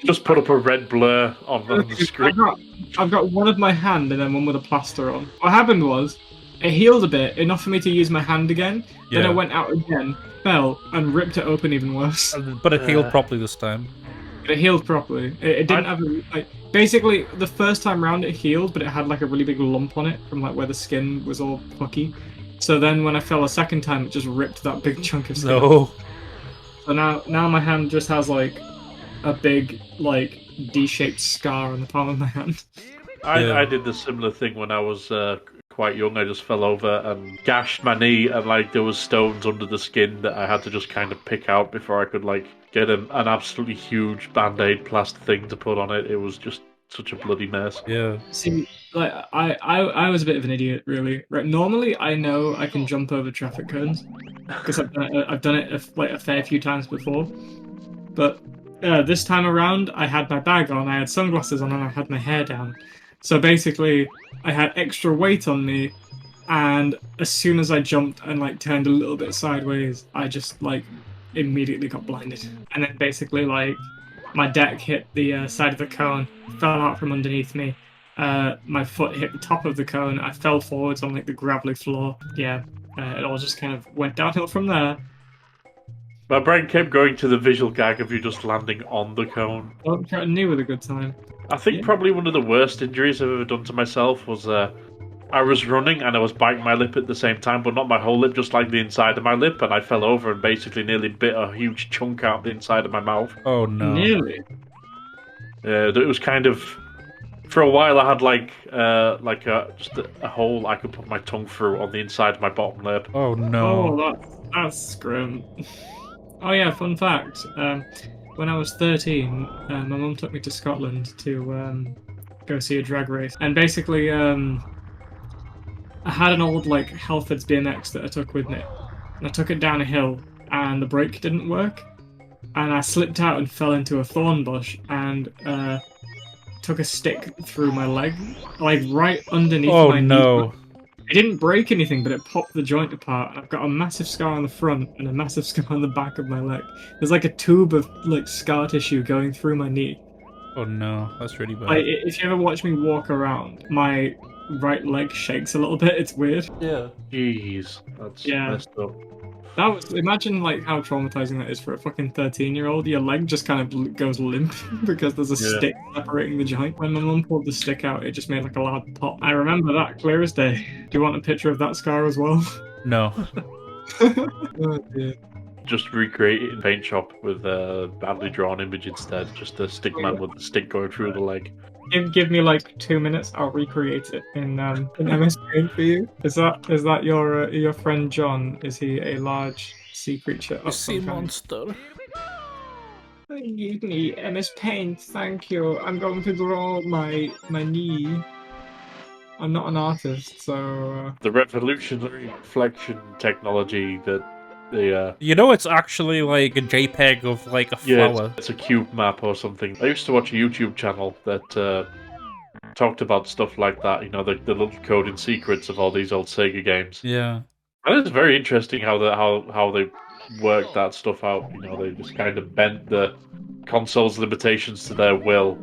Just put up a red blur on the screen. I've got one of my hand and then one with a plaster on. What happened was, it healed a bit, enough for me to use my hand again. Then I went out again, fell, and ripped it open even worse. But it healed properly this time. But it healed properly. It didn't have like basically the first time round it healed, but it had like a really big lump on it from like where the skin was all pucky. So then when I fell a second time, it just ripped that big chunk of skin. No. So now my hand just has like a big like D-shaped scar on the palm of my hand. I did the similar thing when I was quite young. I just fell over and gashed my knee, and like there was stones under the skin that I had to just kind of pick out before I could like get an absolutely huge band-aid plaster thing to put on it. It was just such a bloody mess. Yeah. See, like I was a bit of an idiot, really. Right, normally I know I can jump over traffic cones because I've done it like a fair few times before, but this time around I had my bag on, I had sunglasses on, and I had my hair down. So basically, I had extra weight on me, and as soon as I jumped and like turned a little bit sideways, I just like immediately got blinded. And then basically like my deck hit the side of the cone, fell out from underneath me. My foot hit the top of the cone. I fell forwards on like the gravelly floor. Yeah, it all just kind of went downhill from there. My brain kept going to the visual gag of you just landing on the cone. Well, I knew with a good time. I think probably one of the worst injuries I've ever done to myself was I was running and I was biting my lip at the same time, but not my whole lip, just like the inside of my lip, and I fell over and basically nearly bit a huge chunk out the inside of my mouth. Oh no. Nearly? It was kind of... For a while I had just a hole I could put my tongue through on the inside of my bottom lip. Oh no. Oh, that's grim. Oh yeah, fun fact. When I was 13, my mum took me to Scotland to go see a drag race. And basically, I had an old like Halfords BMX that I took with me. And I took it down a hill, and the brake didn't work. And I slipped out and fell into a thorn bush, and took a stick through my leg, like right underneath my knee. Oh no. It didn't break anything, but it popped the joint apart. I've got a massive scar on the front and a massive scar on the back of my leg. There's like a tube of like scar tissue going through my knee. Oh no, that's really bad. Like, if you ever watch me walk around, my right leg shakes a little bit. It's weird. Yeah. Jeez, that's messed up. Imagine like how traumatizing that is for a fucking 13-year-old. Your leg just kind of goes limp because there's a stick separating the joint. When my mum pulled the stick out, it just made like a loud pop. I remember that clear as day. Do you want a picture of that scar as well? No. Oh dear. Just recreate it in Paint Shop with a badly drawn image instead. Just a stick man with the stick going through the leg. Give me like 2 minutes. I'll recreate it in MS Paint for you. Is that your friend John? Is he a large sea creature? A sea monster. Give me MS Paint, thank you. I'm going to draw my knee. I'm not an artist, so. The revolutionary reflection technology that the You know, it's actually like a JPEG of like a flower. it's a cube map or something. I used to watch a YouTube channel that talked about stuff like that. You know, the little coding secrets of all these old Sega games. Yeah. And it's very interesting how they worked that stuff out. You know, they just kind of bent the console's limitations to their will.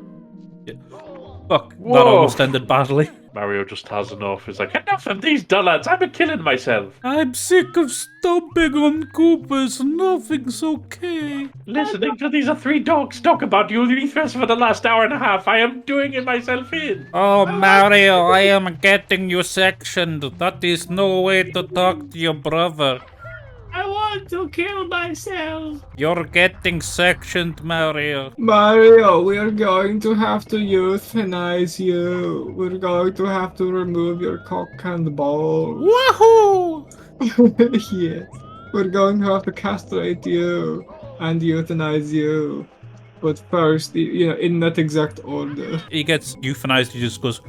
Fuck, that almost ended badly. Mario just has enough. He's like, enough of these dullards, I'm killing myself. I'm sick of stomping on Koopas, nothing's okay. Listening to these 3 dogs talk about urethras for the last hour and a half, I am doing it myself in. Oh, Mario, I am getting you sectioned. That is no way to talk to your brother. I want to kill myself. You're getting sectioned, Mario. Mario, we are going to have to euthanize you. We're going to have to remove your cock and balls. Woohoo! Yes. We're going to have to castrate you and euthanize you. But first, you know, in that exact order. He gets euthanized, he just goes,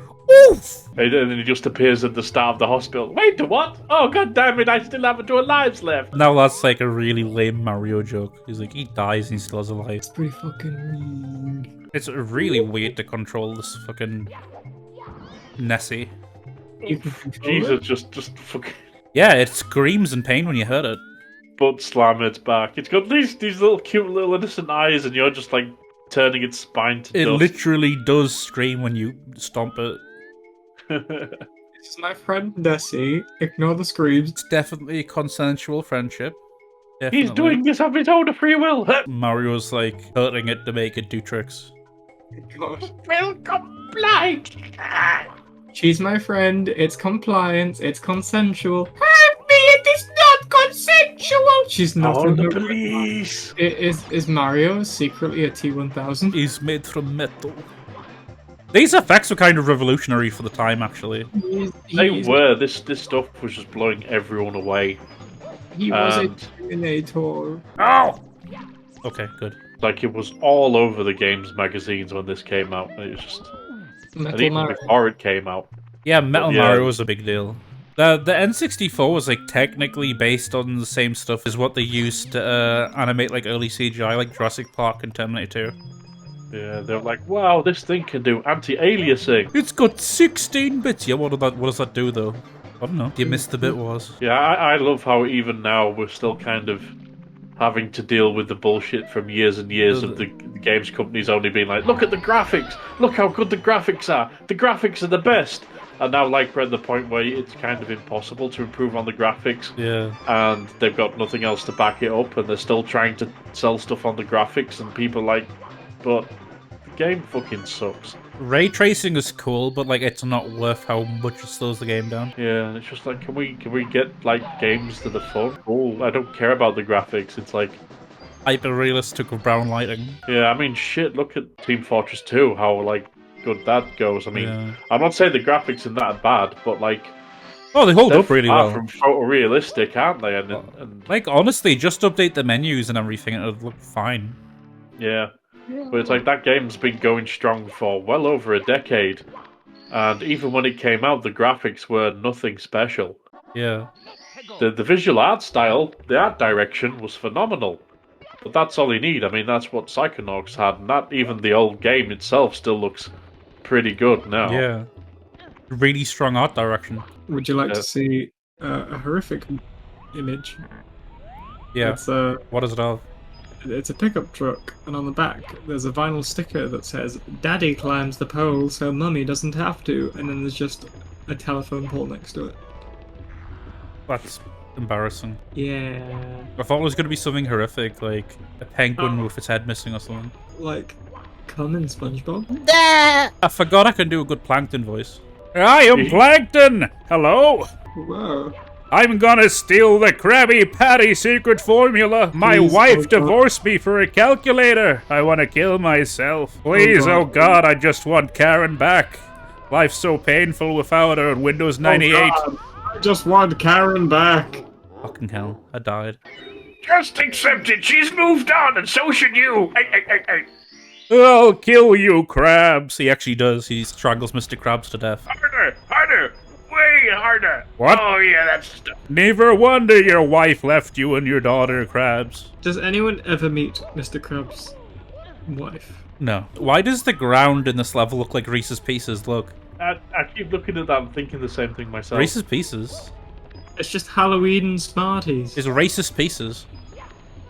oof! And then he just appears at the start of the hospital. Wait, what? Oh, god damn it, I still have 2 lives left. Now that's like a really lame Mario joke. He's like, he dies and he still has a life. It's pretty fucking weird. It's really weird to control this fucking Nessie. You can control Jesus, it? just fucking Yeah, it screams in pain when you hurt it. butt slam its back. It's got these little cute little innocent eyes, and you're just like turning its spine to It dust. literally does scream when you stomp it. This is my friend Nessie. Ignore the screams. It's definitely a consensual friendship. Definitely. He's doing this of his own free will. Mario's like hurting it to make it do tricks. God. Welcome, blind. She's my friend. It's compliance. It's consensual. Help me! It is not consensual. She's not Call in the the police. Is Mario secretly a T1000? He's made from metal. These effects were kind of revolutionary for the time, actually. They were. This stuff was just blowing everyone away. He was a And- Terminator. Oh! Okay, good. Like, it was all over the games magazines when this came out. It was just... And Metal even Mario. before it came out. Yeah, Metal yeah. Mario was a big deal. The N64 was like technically based on the same stuff as what they used to animate like early CGI, like Jurassic Park and Terminator 2. Yeah, they were like, wow, this thing can do anti-aliasing. It's got 16 bits. Yeah, what does that do though? I don't know. You missed the bit was. Yeah, I love how even now we're still kind of having to deal with the bullshit from years and years of the games companies only being like, look at the graphics, look how good the graphics are, the graphics are the best. And now, like, we're at the point where it's kind of impossible to improve on the graphics. Yeah. And they've got nothing else to back it up, and they're still trying to sell stuff on the graphics, and people are like, but the game fucking sucks. Ray tracing is cool, but like it's not worth how much it slows the game down. Yeah, it's just like, can we get like games that are fun? Cool. I don't care about the graphics. It's like, Hyper realistic with brown lighting. yeah, I mean, shit. Look at Team Fortress 2. How like good that goes. I mean, Yeah. I'm not saying the graphics are that bad, but like, Oh, they hold they're up really far well. from photorealistic, aren't they? And Like honestly, just update the menus and everything, and it'll look fine. yeah, but it's like that game's been going strong for well over a decade, and even when it came out, the graphics were nothing special. Yeah. The visual art style, the art direction was phenomenal. But that's all you need. I mean, that's what Psychonauts had, and that even the old game itself still looks pretty good now. Yeah. Really strong art direction. Would you like Yeah. to see a horrific image? Yeah. What is it of? It's a pickup truck, and on the back there's a vinyl sticker that says "Daddy climbs the pole so Mummy doesn't have to," and then there's just a telephone pole next to it. That's embarrassing. Yeah, I thought it was going to be something horrific, like a penguin Oh. with its head missing or something. like come in SpongeBob. I forgot I can do a good Plankton voice. I am Plankton! Hello? Whoa. I'm gonna steal the Krabby Patty secret formula. My Please, wife oh God. divorced me for a calculator. I want to kill myself. Please, God. oh God, I just want Karen back. Life's so painful without her on Windows 98. Oh, God. I just want Karen back. Fucking hell, I died. Just accept it. She's moved on, and so should you. I'll kill you, Krabs. He actually does. He strangles Mr. Krabs to death. Harder, way harder. What? Oh yeah, that's stuff. Never wonder your wife left you and your daughter, Krabs. Does anyone ever meet Mr. Krabs' wife? No. Why does the ground in this level look like Reese's Pieces? Look. I keep looking at that and thinking the same thing myself. Reese's Pieces? It's just Halloween Smarties. It's racist pieces.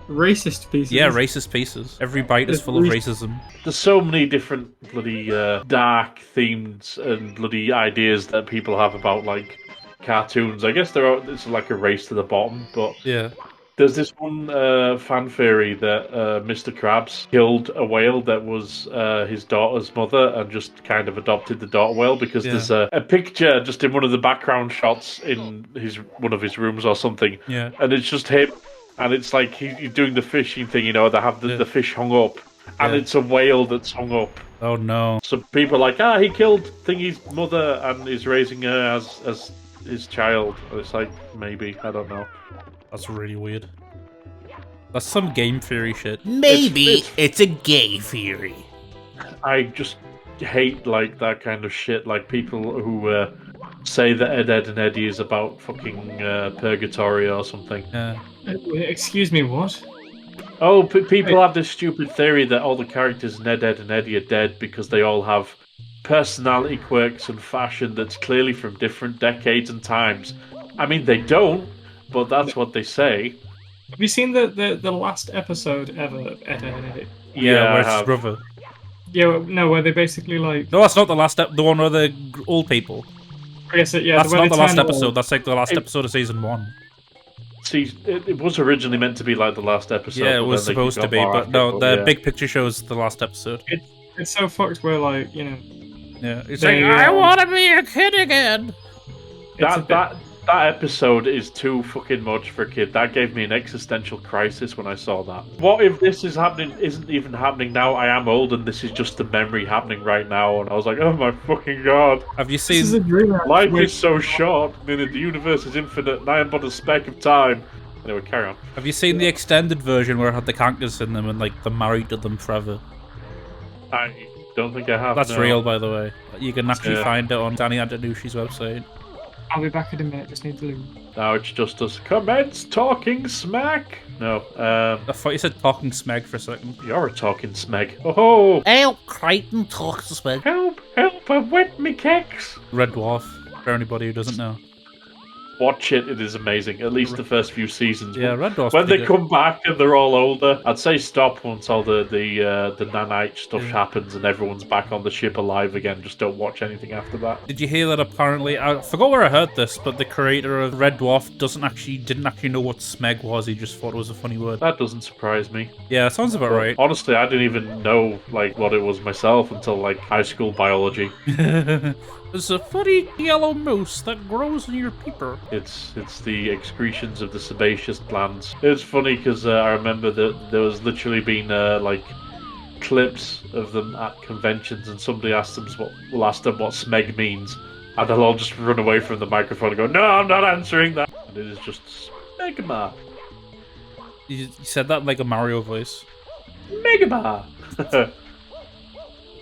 Racist pieces. Yeah, racist pieces. Every bite is It's full of re- racism. There's so many different bloody dark themes and bloody ideas that people have about like cartoons. I guess it's like a race to the bottom, but Yeah. there's this one fan theory that Mr. Krabs killed a whale that was his daughter's mother and just kind of adopted the daughter whale because Yeah. there's a picture just in one of the background shots in one of his rooms or something, Yeah. and it's just him, and it's like he's doing the fishing thing, you know, they have the fish hung up, and Yeah. it's a whale that's hung up. Oh no. So people are like, he killed Thingy's mother and is raising her as his child. And it's like, maybe, I don't know. That's really weird. That's some game theory shit. Maybe it's a gay theory. I just hate like that kind of shit. Like people who say that Ed, and Eddie is about fucking purgatory or something. Yeah. Excuse me, what? Oh, people have this stupid theory that all the characters in Ed, and Eddie are dead because they all have personality quirks and fashion that's clearly from different decades and times. I mean, they don't, but that's what they say. Have you seen the last episode ever of Ed, Ed, Ed? Yeah, I where's his have. brother? Yeah, no, where they basically like. No, that's not the last the one where the old people. I guess yeah, That's where not they the last turn episode. old. That's like the last episode of season 1. See, it was originally meant to be like the last episode. Yeah, it but was then they supposed to got be, more but no, accurate, the yeah. big picture shows the last episode. It's so fucked where like Yeah, it's They, like I want to be a kid again. it's a bit, That episode is too fucking much for a kid. That gave me an existential crisis when I saw that. What if this isn't even happening now? I am old and this is just a memory happening right now. And I was like, oh my fucking god. Have you this is a seen? dream. Life is so short. I mean, the universe is infinite and I am but a speck of time. Anyway, carry on. Have you seen the extended version where it had the cankers in them and like they're married to them forever? I don't think I have. That's no. real, by the way. You can actually Yeah. find it on Danny Antonushi's website. I'll be back in a minute. Just need to leave. Now it's just us. Commence talking smack. No, I thought you said talking smeg for a second. you're a talking smeg. Oh, Help, Crichton talks as well. help, I've wet me kicks. Red Dwarf, for anybody who doesn't know. Watch it, it is amazing. At least the first few seasons. Yeah, Red Dwarf's When they pretty good. come back and they're all older, I'd say stop once all the nanite stuff happens and everyone's back on the ship alive again. Just don't watch anything after that. Did you hear that apparently, I forgot where I heard this, but the creator of Red Dwarf didn't actually know what smeg was, he just thought it was a funny word. That doesn't surprise me. Yeah, sounds about right. Honestly, I didn't even know like what it was myself until like high school biology. There's a funny yellow moose that grows in your peeper. It's the excretions of the sebaceous glands. It's funny because I remember that there was literally been like clips of them at conventions, and somebody asked them what smeg means, and they'll all just run away from the microphone and go, "No, I'm not answering that." And it is just smegma, You said that like a Mario voice. megama.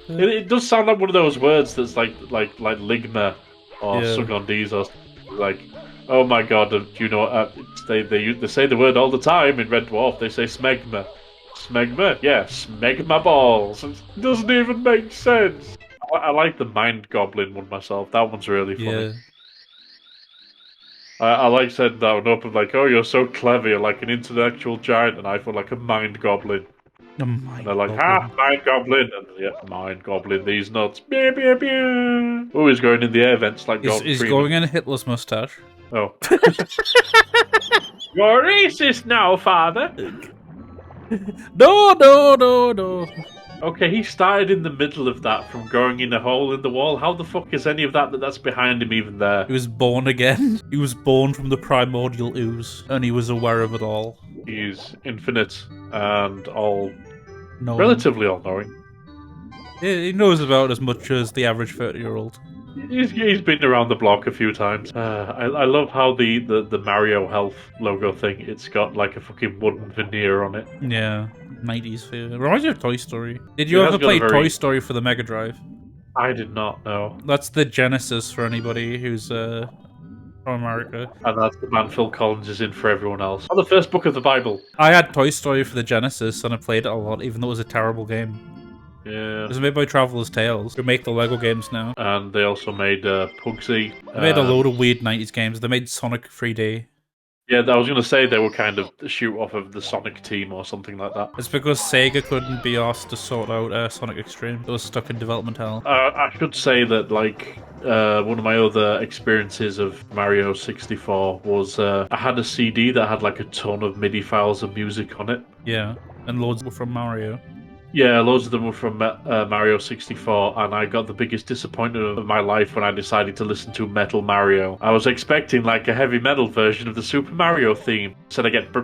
It does sound like one of those words that's like ligma or Yeah. sugondis or like. Oh my god! Do you know? They say the word all the time in Red Dwarf. They say smegma, smegma. Yeah, smegma balls. It doesn't even make sense. I like the mind goblin one myself. That one's really funny. Yeah. I like setting that one up of like, oh, you're so clever. You're like an intellectual giant, and I feel like a mind goblin. And they're like, mind goblin. And yeah, mind goblin, these nuts. Beep, beep, beep. Oh, he's going in the air vents like Gordon He's Freeman. going in Hitler's mustache. Oh. You're racist now, father. No. Okay, he started in the middle of that from going in a hole in the wall. How the fuck is any of that's behind him even there? He was born again. He was born from the primordial ooze, and he was aware of it all. He's infinite and No, relatively all-knowing. he knows about as much as the average 30-year-old. He's been around the block a few times. I love how the Mario Health logo thing, it's got like a fucking wooden veneer on it. Yeah, 90s feel. It reminds me of Toy Story. Did you It has ever got a play very- Toy Story for the Mega Drive? I did not know. That's the Genesis for anybody who's from America. And that's the man Phil Collins is in for everyone else. Oh, the first book of the Bible. I had Toy Story for the Genesis, and I played it a lot, even though it was a terrible game. Yeah. It was made by Traveller's Tales, who make the Lego games now. And they also made Pugsy. They made a load of weird 90s games. They made Sonic 3D. Yeah, I was going to say they were kind of the shoot off of the Sonic team or something like that. It's because Sega couldn't be asked to sort out Sonic Extreme. They were stuck in development hell. I should say that, like, one of my other experiences of Mario 64 was I had a CD that had, like, a ton of MIDI files of music on it. Yeah, and loads were from Mario. Yeah, loads of them were from Mario 64, and I got the biggest disappointment of my life when I decided to listen to Metal Mario. I was expecting like a heavy metal version of the Super Mario theme. So I get... I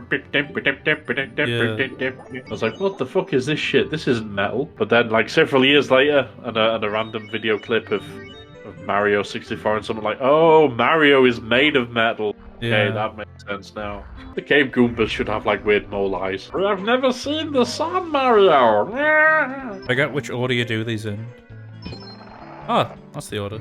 was like, what the fuck is this shit? This isn't metal. But then like several years later, and a random video clip of Mario 64, and someone like, oh, Mario is made of metal. Yeah. Okay, that makes sense now. The Cave Goombas should have like weird mole eyes. I've never seen the sun, Mario. Forget which order you do these in. Ah, that's the order.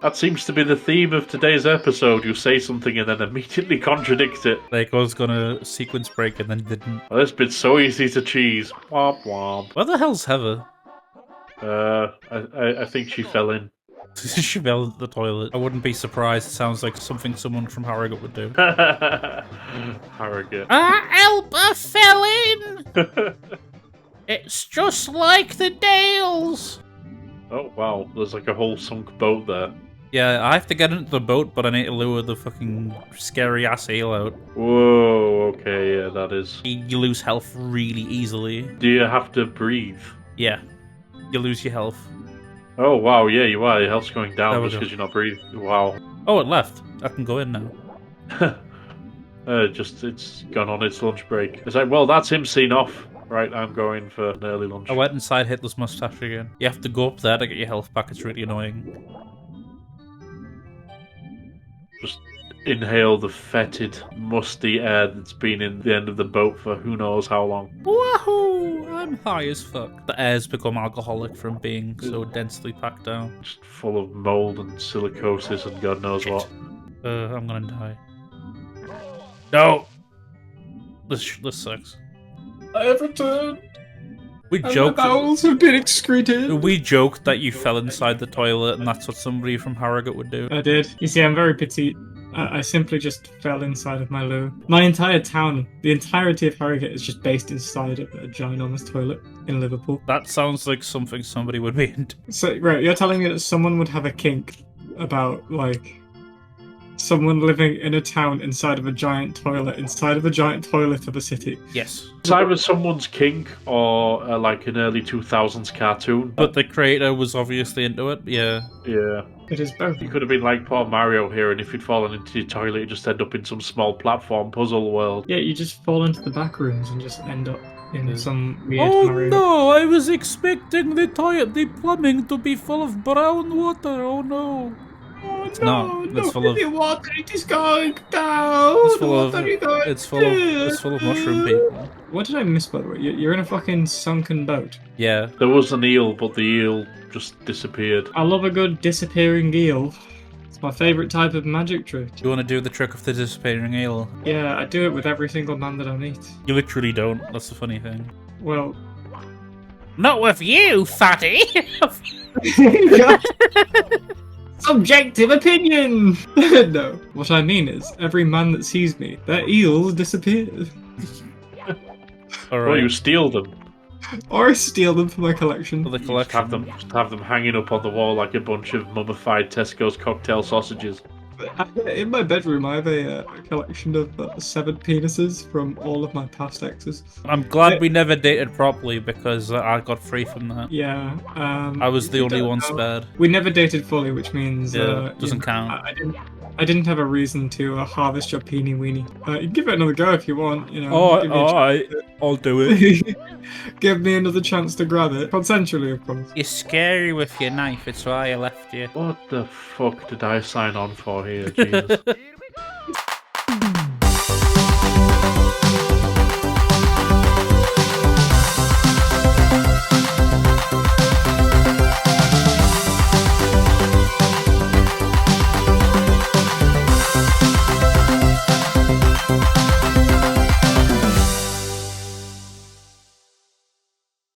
That seems to be the theme of today's episode. You say something and then immediately contradict it. Like I was gonna sequence break and then didn't. Well, this bit's so easy to cheese. Womp womp. Where the hell's Heather? I think she fell in. She fell at the toilet. I wouldn't be surprised. It sounds like something someone from Harrogate would do. Harrogate. Help, I fell in! It's just like the Dales. Oh wow, there's like a whole sunk boat there. Yeah, I have to get into the boat, but I need to lure the fucking scary ass eel out. Whoa, okay, yeah, that is. You lose health really easily. Do you have to breathe? Yeah, you lose your health. Oh wow, yeah, you are. Your health's going There down we just go. because you're not breathing. Wow. Oh, it left. I can go in now. It's gone on its lunch break. It's like, well, that's him seen off. Right, I'm going for an early lunch. I went inside Hitler's mustache again. You have to go up there to get your health back. It's really annoying. Just inhale the fetid, musty air that's been in the end of the boat for who knows how long. Wahoo! I'm high as fuck. The air's become alcoholic from being so densely packed down. Just full of mold and silicosis and God knows what. I'm gonna die. No! This sucks. I have returned. We And my joked. bowels have been excreted. We joked that you fell inside the toilet, and that's what somebody from Harrogate would do. I did. You see, I'm very petite. I simply just fell inside of my loo. My entire town, the entirety of Harrogate, is just based inside of a ginormous toilet in Liverpool. That sounds like something somebody would be into. So, right, you're telling me that someone would have a kink about, like, someone living in a town inside of a giant toilet of a city. Yes. It's either someone's kink or like an early 2000s cartoon. But the creator was obviously into it, yeah. Yeah. It is both. You could have been like poor Mario here, and if you'd fallen into your toilet, you'd just end up in some small platform puzzle world. Yeah, you just fall into the back rooms and just end up in some weird Oh Mario. no, I was expecting the plumbing to be full of brown water, oh no. Oh, It's not. It's full of. water. It is going down. It's full of. It's full of mushroom people. What did I miss, by the way? You're in a fucking sunken boat. Yeah. There was an eel, but the eel just disappeared. I love a good disappearing eel. It's my favourite type of magic trick. You want to do the trick of the disappearing eel? Yeah, I do it with every single man that I meet. You literally don't. That's the funny thing. Well, Not with you, fatty. subjective opinion! No. What I mean is, every man that sees me, their eels disappear. All Or right. you steal them. Or I steal them for my collection. For the Just have them hanging up on the wall like a bunch of mummified Tesco's cocktail sausages. In my bedroom, I have a collection of severed penises from all of my past exes. I'm glad we never dated properly because I got free from that. Yeah. I was the you only don't one know. spared. We never dated fully, which means Yeah, doesn't count. I didn't have a reason to harvest your peenie weenie. You can give it another go if you want. You know. Give me a alright. I'll do it. Give me another chance to grab it, consensually, of course. You're scary with your knife. It's why I left you. What the fuck did I sign on for here, Jesus?